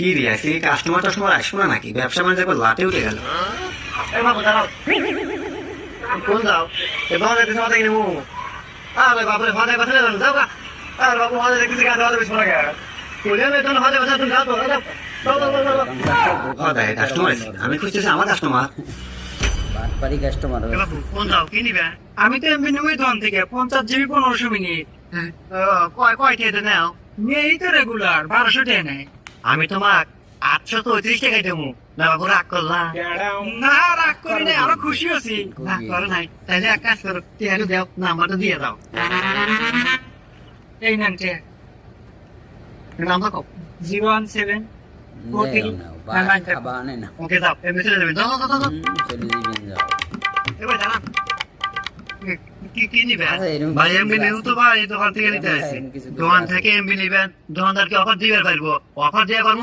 কি রে আজকে কাস্টমার টাস্টমার আসবো না নাকি? ব্যবসা বাণিজ্য একবার লাটে উঠে গেল। বাবু দাঁড়াও, কোন যাও এবার দেখতে সময় দেখি নেবো। আরে বাবুরে ভাজা কথা নেবেন যাও গা। আর বাবু ভাজা দেখতে গাছ ভাজা বেশি লাগে তুলে বেতন ভাজা ভাজা তুমি যাও তো কাস্টমার আমি খুঁজতেছি আমার কাস্টমার। বাটপারি কাস্টমার বাবু কোন যাও কি নিবে? আমি তো এমবি নেবই দোকান থেকে 50 জিবি 1500 মিনিট কয় টিয়াতে নাও? এই তো রেগুলার 1200 টাকা নেয়। আমি তোমাক 834 টাকায় দেবো না বাবু রাগ করলাম না রাগ করি নাই, আরো খুশি আছি। না করো নাই তাহলে এক কাজ করো টিয়াটা দাও নাম্বারটা দিয়ে দাও এই নেন টিয়া নাম্বার কও 017 খাবা আনে না ওকে দাও এমনি চলে যাবে দাও দাও দাও দাও চলে দিবেন যাও এবার জানা কি নিবে আচ্ছা, এরকম ভাই কিছু এমবি আছে? নেব তো ভাই দোকান থেকে নিতে এরকম আসছি কিছু দোকান থেকে এমবি নিবেন দোকানদারকে অফার দিবে পারবো অফার দিয়ে পারবো